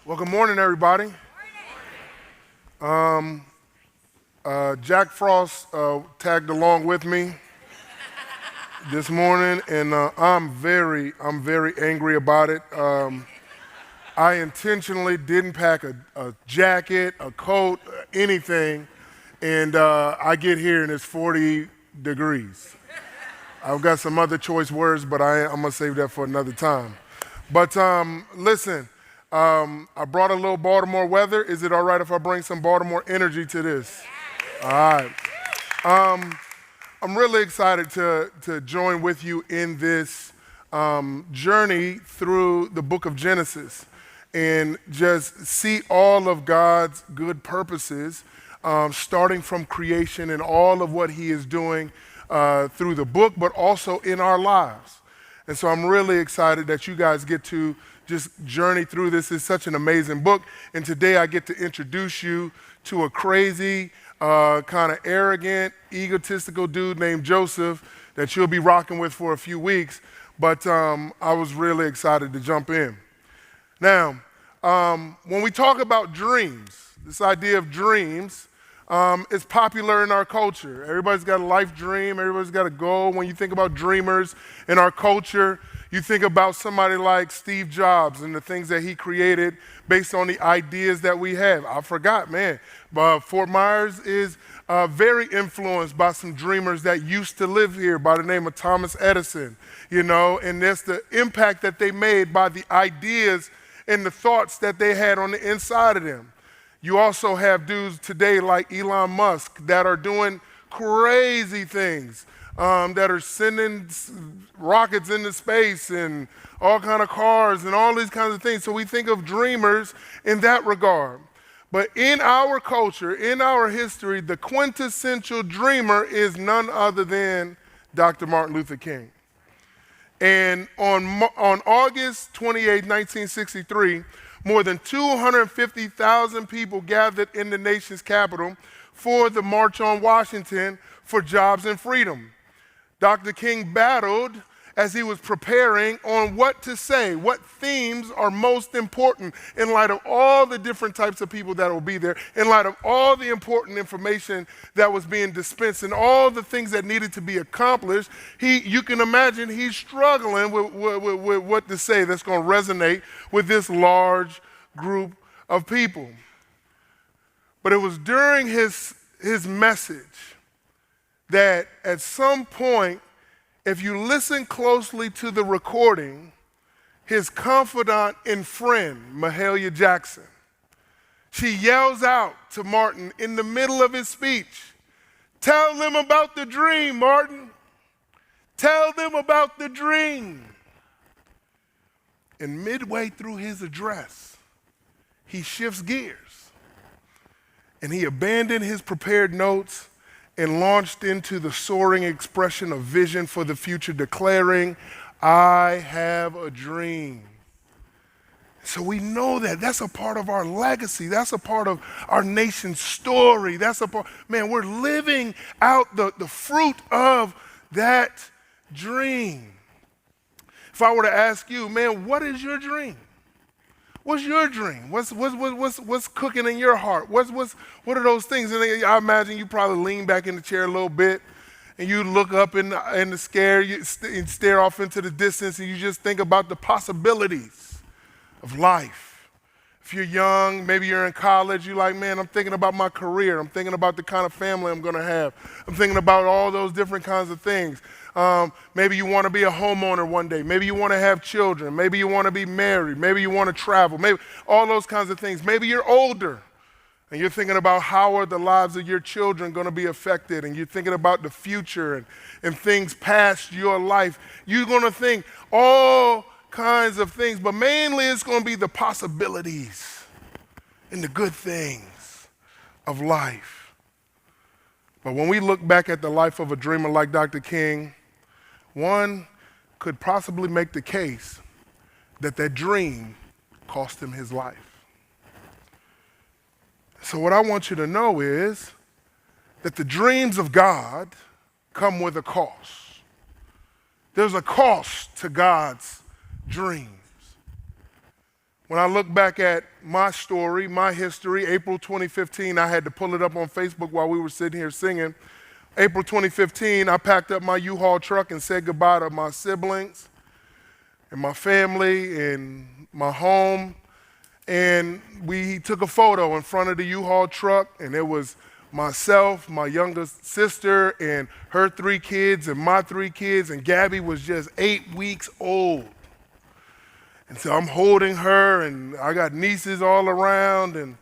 Well, good morning, everybody. Jack Frost tagged along with me this morning, and I'm very angry about it. I intentionally didn't pack a jacket, a coat, anything, and I get here and it's 40 degrees. I've got some other choice words, but I'm gonna save that for another time. But listen, I brought a little Baltimore weather. Is it all right if I bring some Baltimore energy to this? All right. I'm really excited to join with you in this journey through the book of Genesis and just see all of God's good purposes, starting from creation and all of what he is doing through the book, but also in our lives. And so I'm really excited that you guys get to just journey through this. It's such an amazing book. And today I get to introduce you to a crazy, kind of arrogant, egotistical dude named Joseph that you'll be rocking with for a few weeks. But I was really excited to jump in. Now, when we talk about dreams, this idea of dreams, is popular in our culture. Everybody's got a life dream. Everybody's got a goal. When you think about dreamers in our culture, you think about somebody like Steve Jobs and the things that he created based on the ideas that we have. I forgot, man. Fort Myers is very influenced by some dreamers that used to live here by the name of Thomas Edison, and that's the impact that they made by the ideas and the thoughts that they had on the inside of them. You also have dudes today like Elon Musk that are doing crazy things, that are sending rockets into space and all kind of cars and all these kinds of things. So we think of dreamers in that regard. But in our culture, in our history, the quintessential dreamer is none other than Dr. Martin Luther King. And on August 28, 1963, more than 250,000 people gathered in the nation's capital for the March on Washington for Jobs and Freedom. Dr. King battled as he was preparing on what to say, what themes are most important in light of all the different types of people that will be there, in light of all the important information that was being dispensed and all the things that needed to be accomplished. You can imagine he's struggling with what to say that's going to resonate with this large group of people. But it was during his message that at some point, if you listen closely to the recording, his confidant and friend, Mahalia Jackson, she yells out to Martin in the middle of his speech, "Tell them about the dream, Martin. Tell them about the dream." And midway through his address, he shifts gears and he abandoned his prepared notes and launched into the soaring expression of vision for the future, declaring, "I have a dream." So we know that. That's a part of our legacy. That's a part of our nation's story. That's a part, man, we're living out the fruit of that dream. If I were to ask you, man, what is your dream? What's your dream? What's cooking in your heart? What are those things? And I imagine you probably lean back in the chair a little bit and you look up in the scare and stare off into the distance and you just think about the possibilities of life. If you're young, maybe you're in college, you're like, man, I'm thinking about my career. I'm thinking about the kind of family I'm going to have. I'm thinking about all those different kinds of things. Maybe you want to be a homeowner one day. Maybe you want to have children. Maybe you want to be married. Maybe you want to travel. Maybe all those kinds of things. Maybe you're older and you're thinking about how are the lives of your children going to be affected, and you're thinking about the future and things past your life. You're going to think all kinds of things, but mainly it's going to be the possibilities and the good things of life. But when we look back at the life of a dreamer like Dr. King, one could possibly make the case that dream cost him his life. So what I want you to know is that the dreams of God come with a cost. There's a cost to God's dreams. When I look back at my story, my history, April 2015, I had to pull it up on Facebook while we were sitting here singing. April 2015, I packed up my U-Haul truck and said goodbye to my siblings and my family and my home. And we took a photo in front of the U-Haul truck, and it was myself, my youngest sister, and her 3 kids, and my 3 kids, and Gabby was just 8 weeks old. And so I'm holding her, and I got nieces all around, and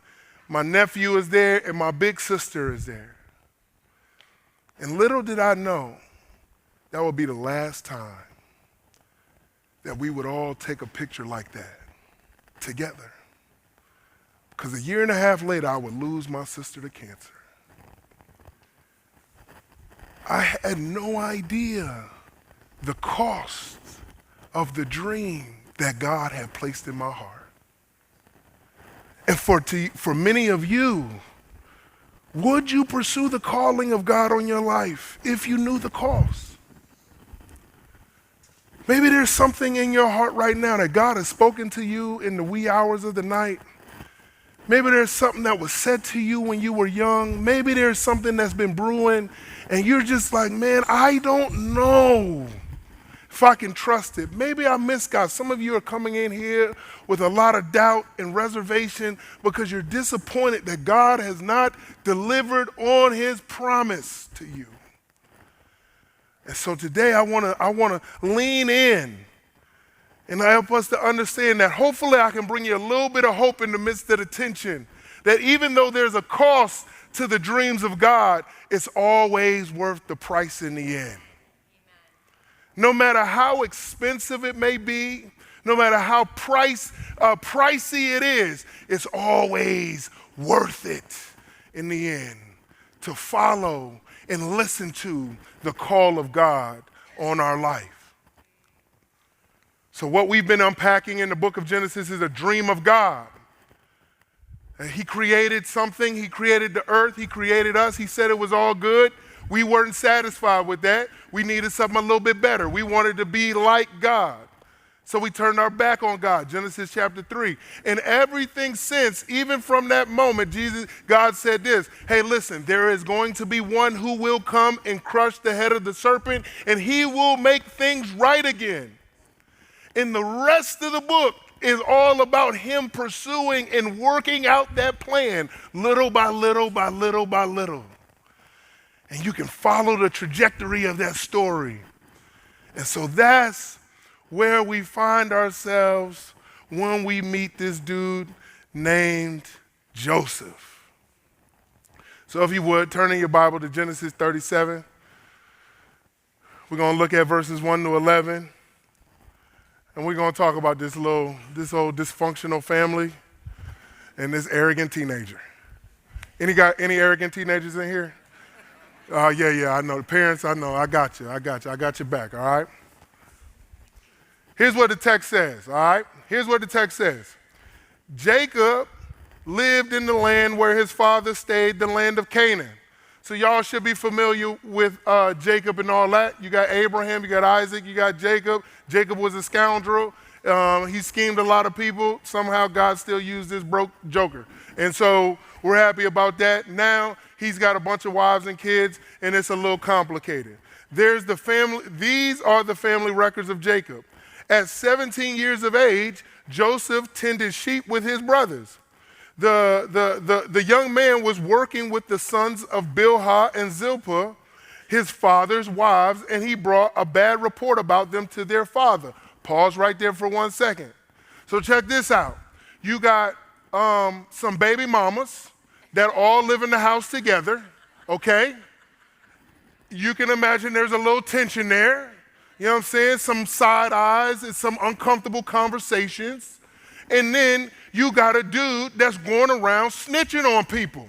my nephew is there, and my big sister is there. And little did I know that would be the last time that we would all take a picture like that together. Because a year and a half later, I would lose my sister to cancer. I had no idea the cost of the dream that God had placed in my heart. And for many of you, would you pursue the calling of God on your life if you knew the cost? Maybe there's something in your heart right now that God has spoken to you in the wee hours of the night. Maybe there's something that was said to you when you were young. Maybe there's something that's been brewing and you're just like, man, I don't know if I can trust it. Maybe I miss God. Some of you are coming in here with a lot of doubt and reservation because you're disappointed that God has not delivered on his promise to you. And so today I want to lean in and help us to understand that hopefully I can bring you a little bit of hope in the midst of the tension. That even though there's a cost to the dreams of God, it's always worth the price in the end. No matter how expensive it may be, no matter how pricey it is, it's always worth it in the end to follow and listen to the call of God on our life. So what we've been unpacking in the book of Genesis is a dream of God. And he created something. He created the earth. He created us. He said it was all good. We weren't satisfied with that. We needed something a little bit better. We wanted to be like God. So we turned our back on God, Genesis chapter 3. And everything since, even from that moment, God said this, hey, listen, there is going to be one who will come and crush the head of the serpent, and he will make things right again. And the rest of the book is all about him pursuing and working out that plan little by little by little by little. And you can follow the trajectory of that story. And so that's where we find ourselves when we meet this dude named Joseph. So if you would, turn in your Bible to Genesis 37. We're going to look at verses 1 to 11. And we're going to talk about this old dysfunctional family and this arrogant teenager. Any arrogant teenagers in here? Yeah, I know. The parents, I know. I got you. I got your back, all right? Here's what the text says, all right? Here's what the text says. Jacob lived in the land where his father stayed, the land of Canaan. So y'all should be familiar with Jacob and all that. You got Abraham, you got Isaac, you got Jacob. Jacob was a scoundrel. He schemed a lot of people. Somehow God still used this broke joker. And so we're happy about that. Now he's got a bunch of wives and kids, and it's a little complicated. These are the family records of Jacob. At 17 years of age, Joseph tended sheep with his brothers. The young man was working with the sons of Bilhah and Zilpah, his father's wives, and he brought a bad report about them to their father. Pause right there for 1 second. So check this out. You got some baby mamas that all live in the house together, okay? You can imagine there's a little tension there. You know what I'm saying? Some side eyes and some uncomfortable conversations. And then you got a dude that's going around snitching on people.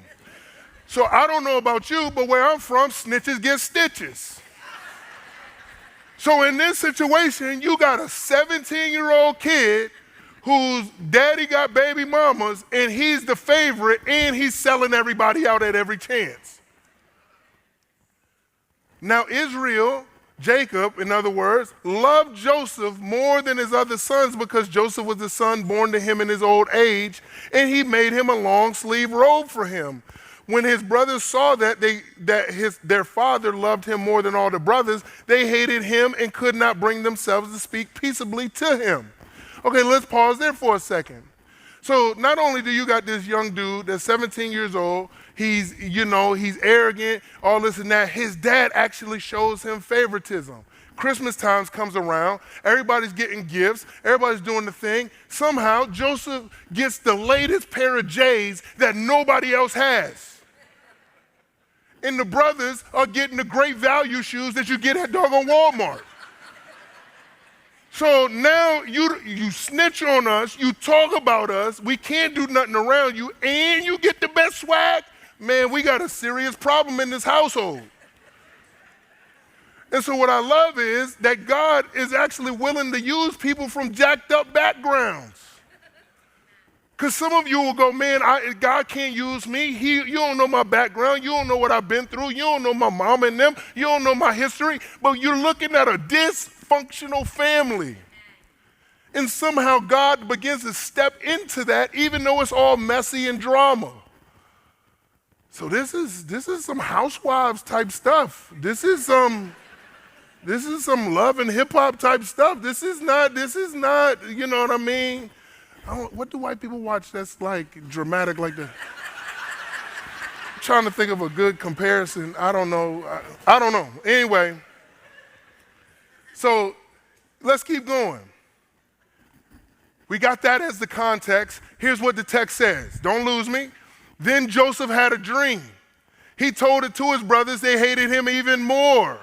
So I don't know about you, but where I'm from, snitches get stitches. So in this situation, you got a 17-year-old kid whose daddy got baby mamas, and he's the favorite, and he's selling everybody out at every chance. Now Israel Jacob, in other words, loved Joseph more than his other sons because Joseph was the son born to him in his old age, and he made him a long sleeve robe for him. When his brothers saw that their father loved him more than all the brothers, they hated him and could not bring themselves to speak peaceably to him. Okay, let's pause there for a second. So not only do you got this young dude that's 17 years old, he's arrogant, all this and that. His dad actually shows him favoritism. Christmas times comes around, everybody's getting gifts, everybody's doing the thing. Somehow Joseph gets the latest pair of J's that nobody else has. And the brothers are getting the great value shoes that you get at doggone Walmart. So now you snitch on us, you talk about us, we can't do nothing around you, and you get the best swag. Man, we got a serious problem in this household. And so what I love is that God is actually willing to use people from jacked up backgrounds. Because some of you will go, man, God can't use me. You don't know my background. You don't know what I've been through. You don't know my mom and them. You don't know my history. But you're looking at a dysfunctional family. And somehow God begins to step into that, even though it's all messy and drama. So this is some housewives type stuff. This is some love and hip hop type stuff. This is not, you know what I mean? What do white people watch that's like dramatic like that? I'm trying to think of a good comparison. I don't know. I don't know. Anyway, so let's keep going. We got that as the context. Here's what the text says. Don't lose me. Then Joseph had a dream. He told it to his brothers. They hated him even more.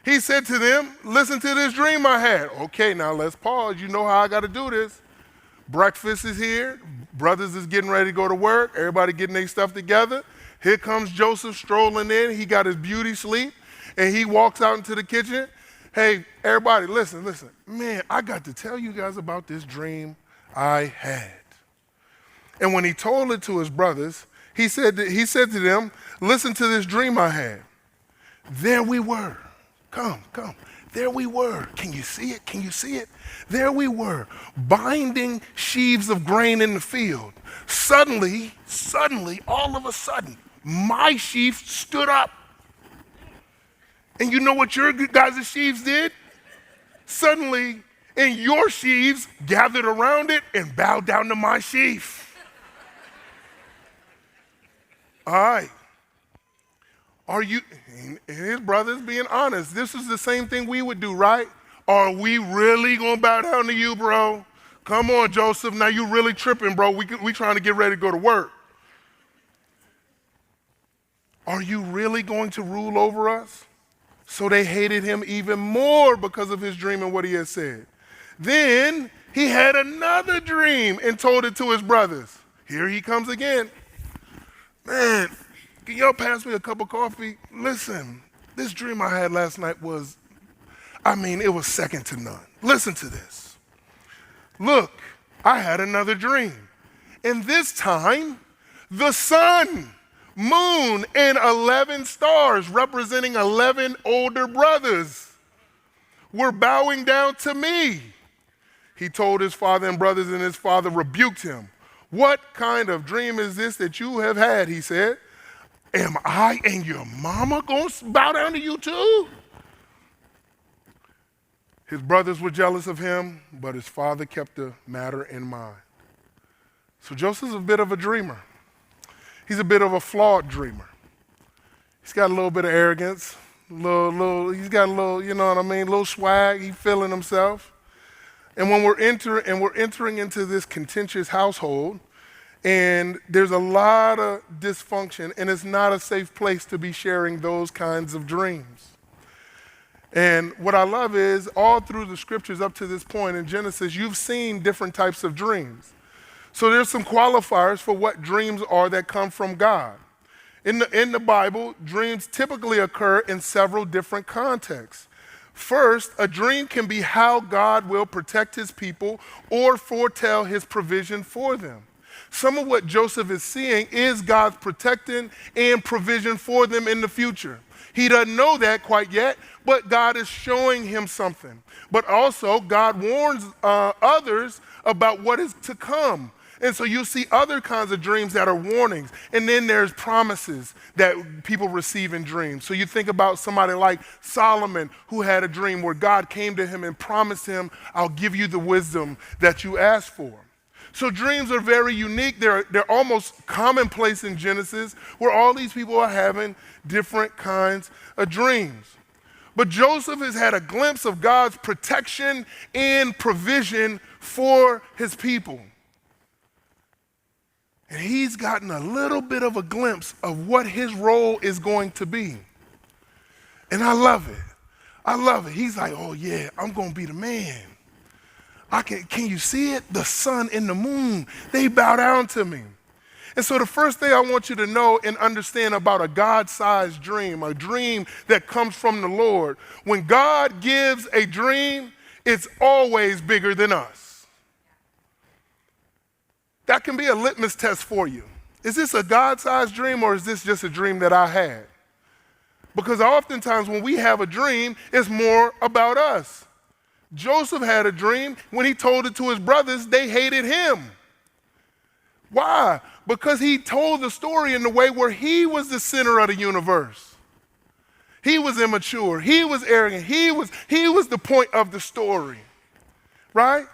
He said to them, listen to this dream I had. Okay, now let's pause. You know how I got to do this. Breakfast is here. Brothers is getting ready to go to work. Everybody getting their stuff together. Here comes Joseph strolling in. He got his beauty sleep, and he walks out into the kitchen. Hey, everybody, listen. Man, I got to tell you guys about this dream I had. And when he told it to his brothers, he said to them, listen to this dream I had. There we were. Come. There we were. Can you see it? There we were, binding sheaves of grain in the field. Suddenly, all of a sudden, my sheaf stood up. And you know what your guys' sheaves did? Suddenly, and your sheaves gathered around it and bowed down to my sheaf. All right. Are you, and his brothers being honest, this is the same thing we would do, right? Are we really going to bow down to you, bro? Come on, Joseph. Now you really tripping, bro. We trying to get ready to go to work. Are you really going to rule over us? So they hated him even more because of his dream and what he had said. Then he had another dream and told it to his brothers. Here he comes again. Man, can y'all pass me a cup of coffee? Listen, this dream I had last night was, it was second to none. Listen to this. Look, I had another dream. And this time, the sun, moon, and 11 stars, representing 11 older brothers, were bowing down to me. He told his father and brothers, and his father rebuked him. What kind of dream is this that you have had, he said. Am I and your mama going to bow down to you too? His brothers were jealous of him, but his father kept the matter in mind. So Joseph's a bit of a dreamer. He's a bit of a flawed dreamer. He's got a little bit of arrogance, he's got a little, you know what I mean, little swag, he's feeling himself. And when we're entering into this contentious household, and there's a lot of dysfunction, and it's not a safe place to be sharing those kinds of dreams. And what I love is all through the scriptures up to this point in Genesis, you've seen different types of dreams. So there's some qualifiers for what dreams are that come from God. In the Bible, dreams typically occur in several different contexts. First, a dream can be how God will protect his people or foretell his provision for them. Some of what Joseph is seeing is God's protecting and provision for them in the future. He doesn't know that quite yet, but God is showing him something. But also, God warns others about what is to come. And so you see other kinds of dreams that are warnings. And then there's promises that people receive in dreams. So you think about somebody like Solomon, who had a dream where God came to him and promised him, I'll give you the wisdom that you asked for. So dreams are very unique. They're almost commonplace in Genesis, where all these people are having different kinds of dreams. But Joseph has had a glimpse of God's protection and provision for his people. And he's gotten a little bit of a glimpse of what his role is going to be. And I love it. I love it. He's like, oh yeah, I'm going to be the man. Can you see it? The sun and the moon, they bow down to me. And so the first thing I want you to know and understand about a God-sized dream, a dream that comes from the Lord, when God gives a dream, it's always bigger than us. That can be a litmus test for you. Is this a God-sized dream, or is this just a dream that I had? Because oftentimes when we have a dream, it's more about us. Joseph had a dream. When he told it to his brothers, they hated him. Why? Because he told the story in the way where he was the center of the universe. He was immature. He was arrogant. He was the point of the story, right?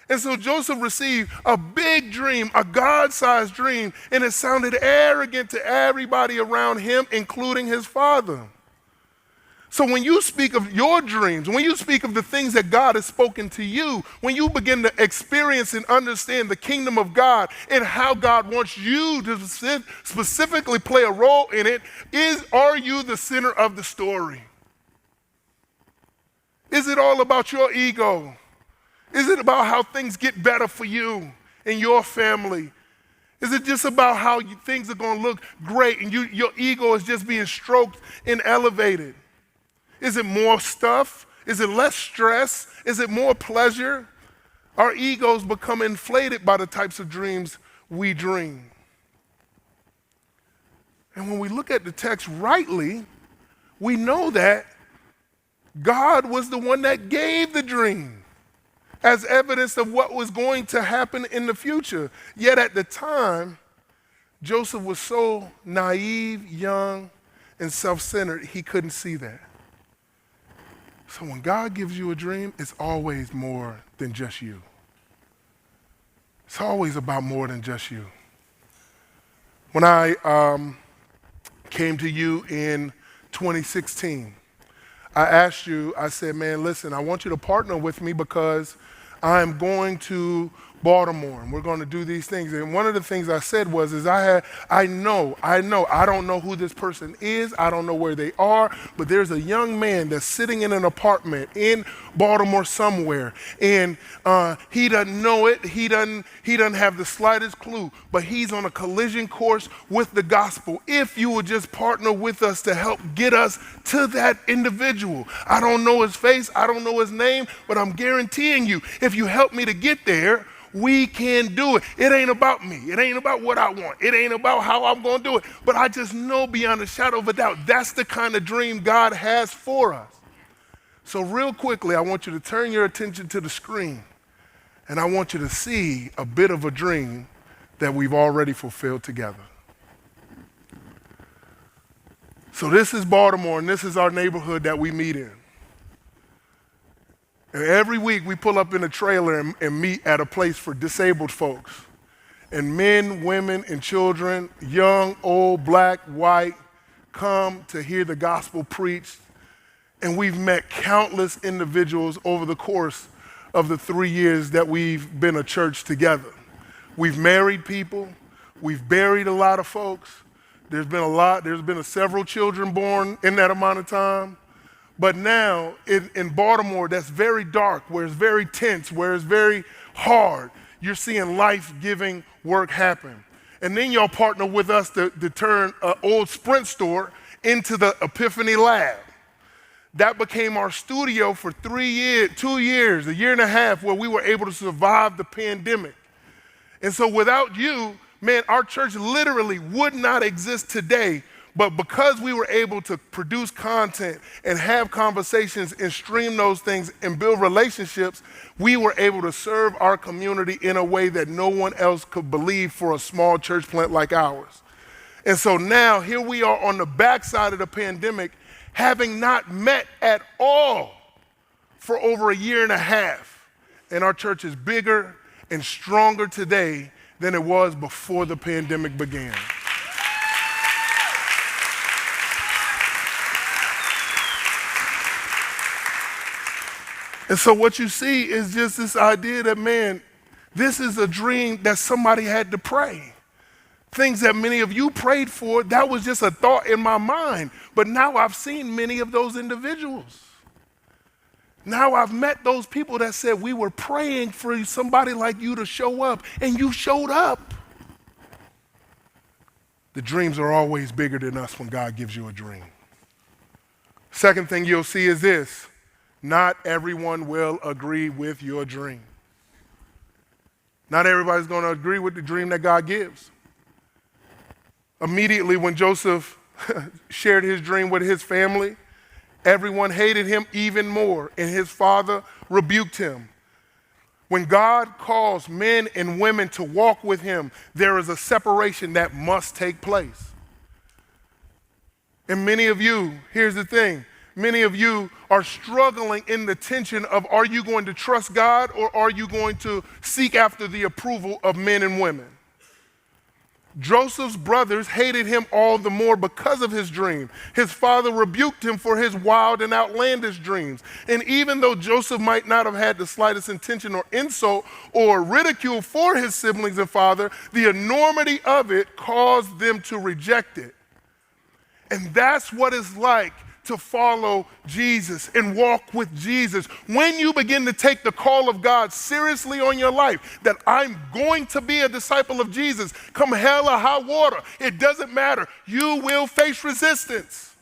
And so Joseph received a big dream, a God-sized dream, and it sounded arrogant to everybody around him, including his father. So when you speak of your dreams, when you speak of the things that God has spoken to you, when you begin to experience and understand the kingdom of God and how God wants you to specifically play a role in it, are you the center of the story? Is it all about your ego? Is it about how things get better for you and your family? Is it just about how things are going to look great and your ego is just being stroked and elevated? Is it more stuff? Is it less stress? Is it more pleasure? Our egos become inflated by the types of dreams we dream. And when we look at the text rightly, we know that God was the one that gave the dream as evidence of what was going to happen in the future. Yet at the time, Joseph was so naive, young, and self-centered, he couldn't see that. So when God gives you a dream, it's always more than just you. It's always about more than just you. When I came to you in 2016, I asked you, I said, man, listen, I want you to partner with me because I'm going to Baltimore and we're going to do these things. And one of the things I said was I don't know who this person is. I don't know where they are, but there's a young man that's sitting in an apartment in Baltimore somewhere, and he doesn't know it. He doesn't have the slightest clue, but he's on a collision course with the gospel. If you would just partner with us to help get us to that individual. I don't know his face. I don't know his name, but I'm guaranteeing you, if you help me to get there, we can do it. It ain't about me. It ain't about what I want. It ain't about how I'm going to do it. But I just know beyond a shadow of a doubt, that's the kind of dream God has for us. So real quickly, I want you to turn your attention to the screen, and I want you to see a bit of a dream that we've already fulfilled together. So this is Baltimore, and this is our neighborhood that we meet in. And every week we pull up in a trailer and meet at a place for disabled folks. And men, women, and children, young, old, black, white, come to hear the gospel preached. And we've met countless individuals over the course of the 3 years that we've been a church together. We've married people. We've buried a lot of folks. There's been several children born in that amount of time. But now in Baltimore, that's very dark, where it's very tense, where it's very hard, you're seeing life-giving work happen. And then y'all partner with us to turn an old Sprint store into the Epiphany Lab. That became our studio for 2 years, a year and a half, where we were able to survive the pandemic. And so without you, Man, our church literally would not exist today, but because we were able to produce content and have conversations and stream those things and build relationships, we were able to serve our community in a way that no one else could believe for a small church plant like ours. And so now here we are on the backside of the pandemic, having not met at all for over a year and a half. And our church is bigger and stronger today than it was before the pandemic began. And so what you see is just this idea that, man, this is a dream that somebody had to pray. Things that many of you prayed for, that was just a thought in my mind. But now I've seen many of those individuals. Now I've met those people that said, we were praying for somebody like you to show up, and you showed up. The dreams are always bigger than us when God gives you a dream. Second thing you'll see is this: not everyone will agree with your dream. Not everybody's going to agree with the dream that God gives. Immediately when Joseph shared his dream with his family, everyone hated him even more, and his father rebuked him. When God calls men and women to walk with him, there is a separation that must take place. And many of you, here's the thing, many of you are struggling in the tension of, are you going to trust God or are you going to seek after the approval of men and women? Joseph's brothers hated him all the more because of his dream. His father rebuked him for his wild and outlandish dreams. And even though Joseph might not have had the slightest intention or insult or ridicule for his siblings and father, the enormity of it caused them to reject it. And that's what it's like to follow Jesus and walk with Jesus. When you begin to take the call of God seriously on your life, that I'm going to be a disciple of Jesus, come hell or high water, it doesn't matter. You will face resistance.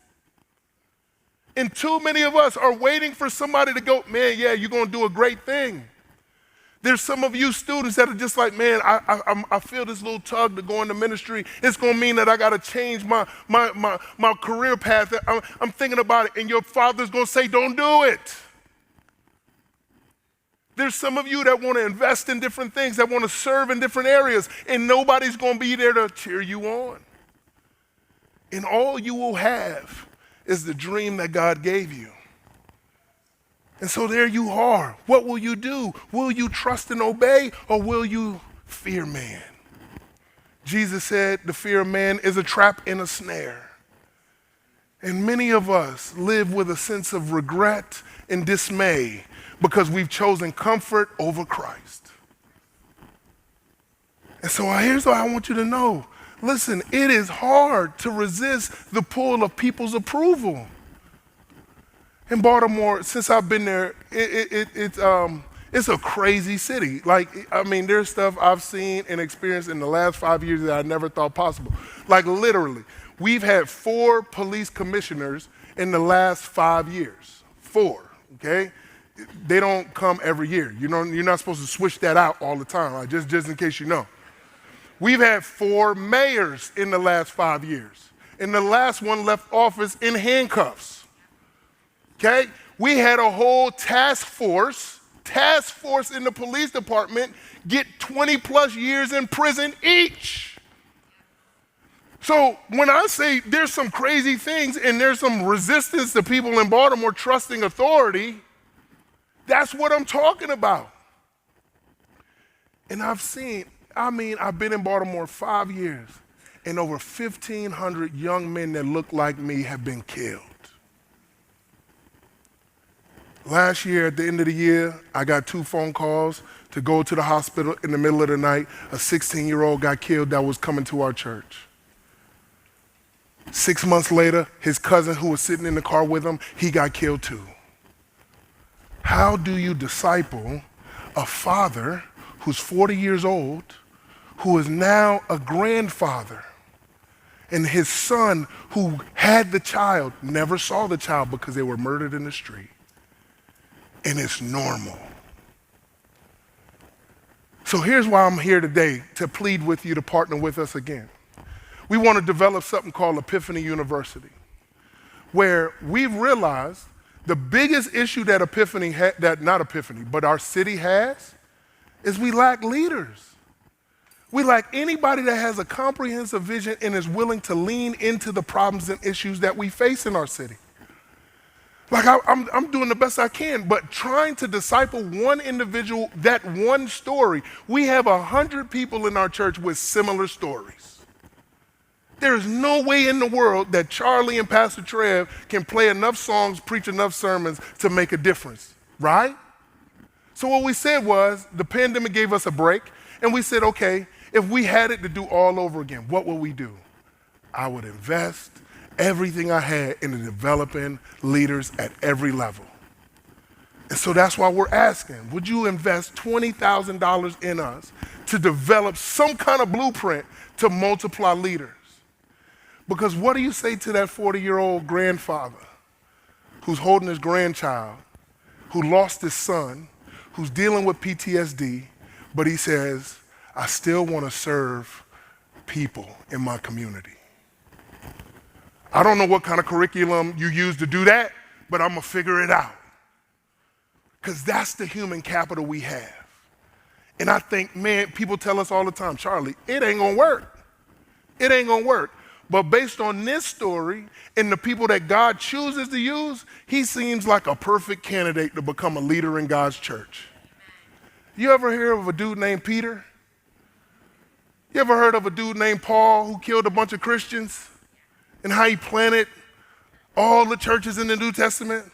And too many of us are waiting for somebody to go, man, yeah, you're going to do a great thing. There's some of you students that are just like, man, I feel this little tug to go into ministry. It's going to mean that I got to change my career path. I'm thinking about it, and your father's going to say, don't do it. There's some of you that want to invest in different things, that want to serve in different areas, and nobody's going to be there to cheer you on. And all you will have is the dream that God gave you. And so there you are. What will you do? Will you trust and obey, or will you fear man? Jesus said the fear of man is a trap and a snare. And many of us live with a sense of regret and dismay because we've chosen comfort over Christ. And so here's what I want you to know. Listen, it is hard to resist the pull of people's approval. In Baltimore, since I've been there, it's a crazy city. Like, I mean, there's stuff I've seen and experienced in the last 5 years that I never thought possible. Like, literally, we've had 4 police commissioners in the last 5 years. 4, okay? They don't come every year. You know, you're not supposed to switch that out all the time, like, just in case you know. We've had 4 mayors in the last 5 years. And the last one left office in handcuffs. Okay, we had a whole task force in the police department get 20 plus years in prison each. So when I say there's some crazy things and there's some resistance to people in Baltimore trusting authority, that's what I'm talking about. And I've been in Baltimore 5 years, and over 1,500 young men that look like me have been killed. Last year, at the end of the year, I got 2 phone calls to go to the hospital in the middle of the night. A 16-year-old got killed that was coming to our church. 6 months later, his cousin who was sitting in the car with him, he got killed too. How do you disciple a father who's 40 years old, who is now a grandfather, and his son who had the child never saw the child because they were murdered in the street? And it's normal. So here's why I'm here today, to plead with you to partner with us again. We want to develop something called Epiphany University, where we've realized the biggest issue that but our city has, is we lack leaders. We lack anybody that has a comprehensive vision and is willing to lean into the problems and issues that we face in our city. Like I'm doing the best I can, but trying to disciple one individual, that one story. We have 100 people in our church with similar stories. There is no way in the world that Charlie and Pastor Trev can play enough songs, preach enough sermons to make a difference, right? So what we said was, the pandemic gave us a break, and we said, okay, if we had it to do all over again, what would we do? I would invest everything I had into developing leaders at every level. And so that's why we're asking, would you invest $20,000 in us to develop some kind of blueprint to multiply leaders? Because what do you say to that 40-year-old grandfather who's holding his grandchild, who lost his son, who's dealing with PTSD, but he says, I still want to serve people in my community. I don't know what kind of curriculum you use to do that, but I'm going to figure it out. Because that's the human capital we have. And I think, man, people tell us all the time, Charlie, it ain't going to work. It ain't going to work. But based on this story and the people that God chooses to use, he seems like a perfect candidate to become a leader in God's church. You ever hear of a dude named Peter? You ever heard of a dude named Paul who killed a bunch of Christians and how he planted all the churches in the New Testament?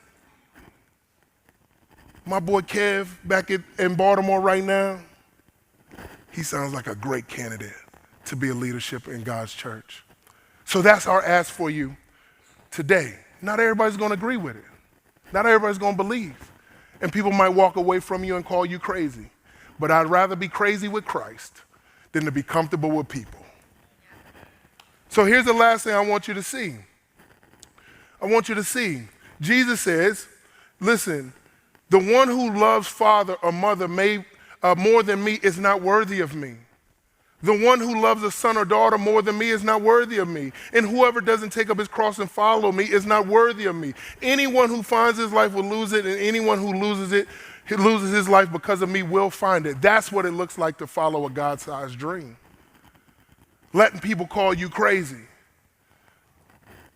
My boy Kev back in Baltimore right now, he sounds like a great candidate to be a leadership in God's church. So that's our ask for you today. Not everybody's going to agree with it. Not everybody's going to believe. And people might walk away from you and call you crazy. But I'd rather be crazy with Christ than to be comfortable with people. So here's the last thing I want you to see. I want you to see. Jesus says, listen, the one who loves father or mother more than me is not worthy of me. The one who loves a son or daughter more than me is not worthy of me. And whoever doesn't take up his cross and follow me is not worthy of me. Anyone who finds his life will lose it, and anyone who loses it, he loses his life because of me will find it. That's what it looks like to follow a God-sized dream. Letting people call you crazy.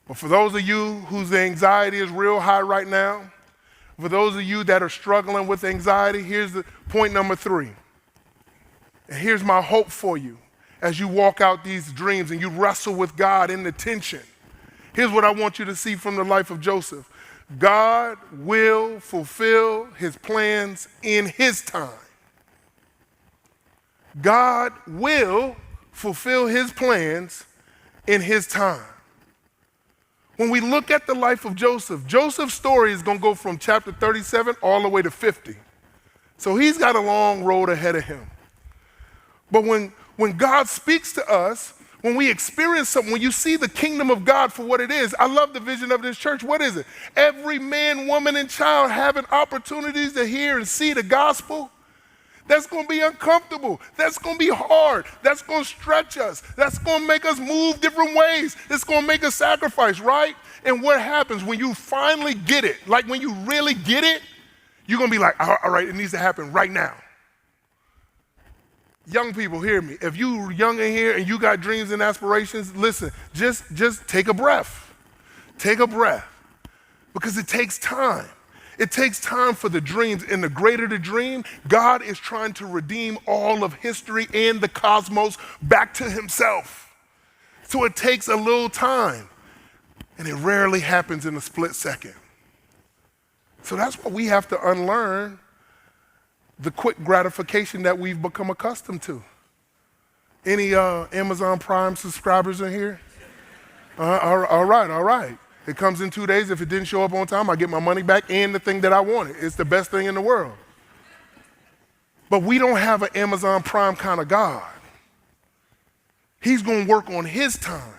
But for those of you whose anxiety is real high right now, for those of you that are struggling with anxiety, here's the point number 3. And here's my hope for you as you walk out these dreams and you wrestle with God in the tension. Here's what I want you to see from the life of Joseph. God will fulfill his plans in his time. God will fulfill his plans in his time. When we look at the life of Joseph, Joseph's story is going to go from chapter 37 all the way to 50. So he's got a long road ahead of him. But when God speaks to us, when we experience something, when you see the kingdom of God for what it is, I love the vision of this church. What is it? Every man, woman, and child having opportunities to hear and see the gospel. That's going to be uncomfortable. That's going to be hard. That's going to stretch us. That's going to make us move different ways. It's going to make us sacrifice, right? And what happens when you finally get it, like when you really get it, you're going to be like, all right, it needs to happen right now. Young people, hear me. If you're young in here and you got dreams and aspirations, listen, just take a breath. Take a breath. Because it takes time. It takes time for the dreams. And the greater the dream, God is trying to redeem all of history and the cosmos back to himself. So it takes a little time. And it rarely happens in a split second. So that's what we have to unlearn, the quick gratification that we've become accustomed to. Any Amazon Prime subscribers in here? All right. It comes in 2 days. If it didn't show up on time, I get my money back and the thing that I wanted. It's the best thing in the world. But we don't have an Amazon Prime kind of God. He's going to work on his time.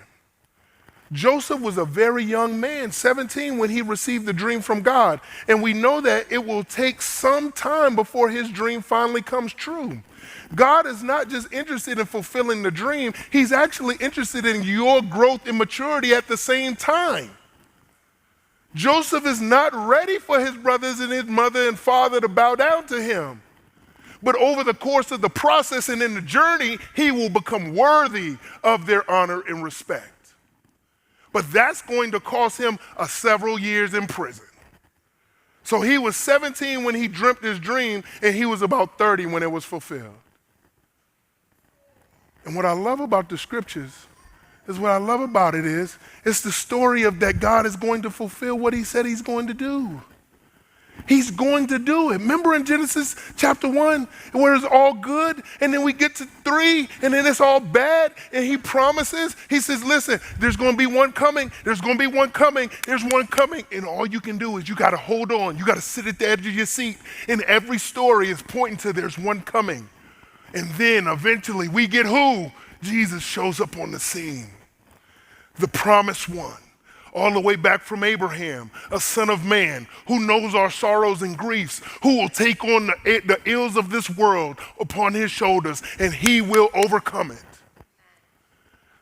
Joseph was a very young man, 17, when he received the dream from God. And we know that it will take some time before his dream finally comes true. God is not just interested in fulfilling the dream, he's actually interested in your growth and maturity at the same time. Joseph is not ready for his brothers and his mother and father to bow down to him. But over the course of the process and in the journey, he will become worthy of their honor and respect. But that's going to cost him several years in prison. So he was 17 when he dreamt his dream, and he was about 30 when it was fulfilled. And what I love about the scriptures is it's the story of that God is going to fulfill what he said he's going to do. He's going to do it. Remember in Genesis chapter 1 where it's all good, and then we get to 3 and then it's all bad, and he promises, he says, listen, there's going to be one coming, there's one coming, and all you can do is you got to hold on. You got to sit at the edge of your seat, and every story is pointing to there's one coming. And then eventually we get who? Jesus shows up on the scene. The promised one. All the way back from Abraham, a son of man who knows our sorrows and griefs, who will take on the ills of this world upon his shoulders, and he will overcome it.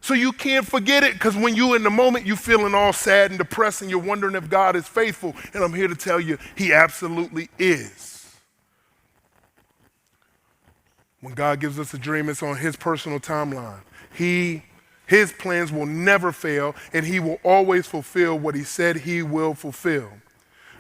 So you can't forget it, because when you're in the moment, you're feeling all sad and depressed, and you're wondering if God is faithful. And I'm here to tell you, he absolutely is. When God gives us a dream, it's on his personal timeline. His plans will never fail, and he will always fulfill what he said he will fulfill.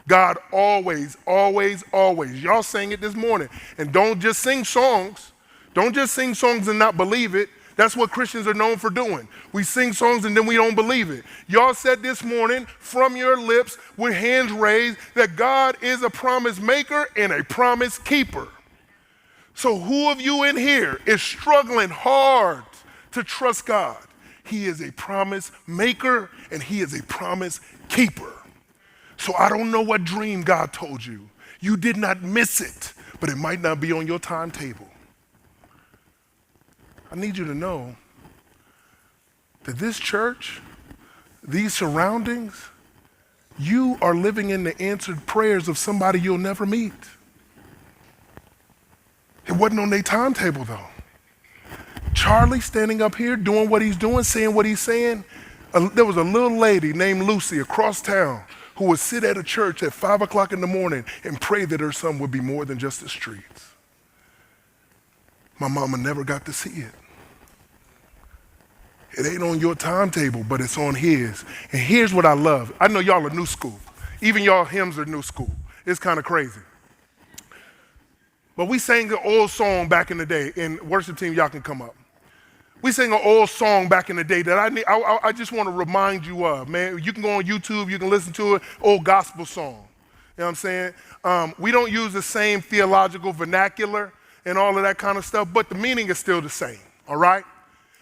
God always, always, always. Y'all sang it this morning. And don't just sing songs. Don't just sing songs and not believe it. That's what Christians are known for doing. We sing songs and then we don't believe it. Y'all said this morning from your lips with hands raised that God is a promise maker and a promise keeper. So who of you in here is struggling hard to trust God? He is a promise maker and he is a promise keeper. So I don't know what dream God told you. You did not miss it, but it might not be on your timetable. I need you to know that this church, these surroundings, you are living in the answered prayers of somebody you'll never meet. It wasn't on their timetable though. Charlie standing up here doing what he's doing, saying what he's saying. There was a little lady named Lucy across town who would sit at a church at 5 o'clock in the morning and pray that her son would be more than just the streets. My mama never got to see it. It ain't on your timetable, but it's on his. And here's what I love. I know y'all are new school. Even y'all hymns are new school. It's kind of crazy. But we sang an old song back in the day, and worship team, y'all can come up. We sang an old song back in the day that I just want to remind you of, man. You can go on YouTube, you can listen to it, old gospel song. You know what I'm saying? We don't use the same theological vernacular and all of that kind of stuff, but the meaning is still the same, all right?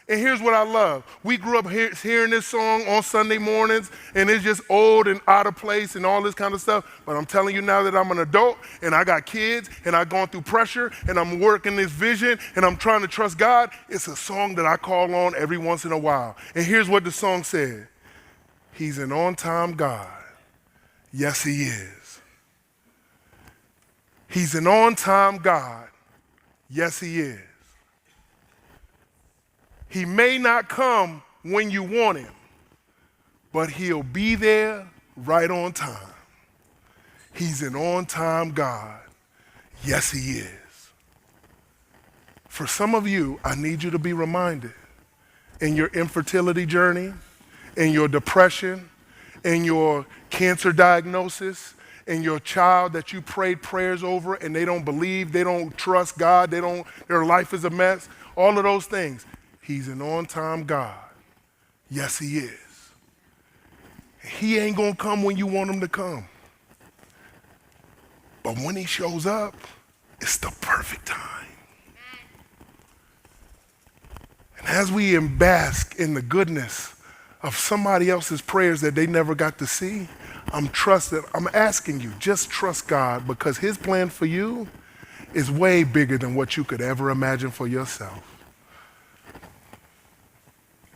And here's what I love. We grew up hearing this song on Sunday mornings, and it's just old and out of place and all this kind of stuff. But I'm telling you now that I'm an adult, and I got kids, and I've gone through pressure, and I'm working this vision, and I'm trying to trust God. It's a song that I call on every once in a while. And here's what the song said. He's an on-time God. Yes, he is. He's an on-time God. Yes, he is. He may not come when you want him, but he'll be there right on time. He's an on-time God. Yes, he is. For some of you, I need you to be reminded in your infertility journey, in your depression, in your cancer diagnosis, in your child that you prayed prayers over and they don't believe, they don't trust God, their life is a mess, all of those things. He's an on-time God. Yes, he is. He ain't going to come when you want him to come. But when he shows up, it's the perfect time. And as we bask in the goodness of somebody else's prayers that they never got to see, I'm asking you, just trust God, because his plan for you is way bigger than what you could ever imagine for yourself.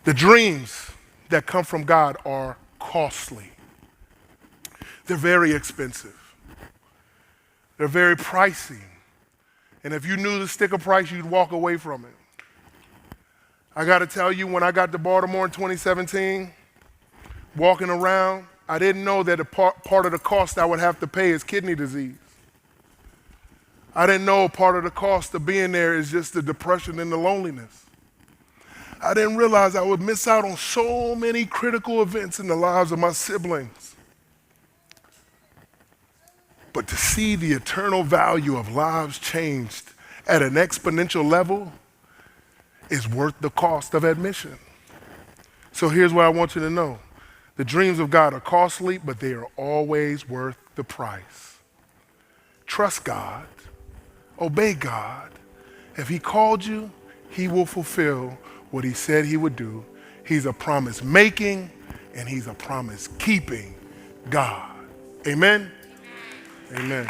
The dreams that come from God are costly. They're very expensive. They're very pricey. And if you knew the sticker price, you'd walk away from it. I got to tell you, when I got to Baltimore in 2017, walking around, I didn't know that a part of the cost I would have to pay is kidney disease. I didn't know part of the cost of being there is just the depression and the loneliness. I didn't realize I would miss out on so many critical events in the lives of my siblings. But to see the eternal value of lives changed at an exponential level is worth the cost of admission. So here's what I want you to know. The dreams of God are costly, but they are always worth the price. Trust God. Obey God. If he called you, he will fulfill what he said he would do. He's a promise-making and he's a promise-keeping God. Amen? Amen.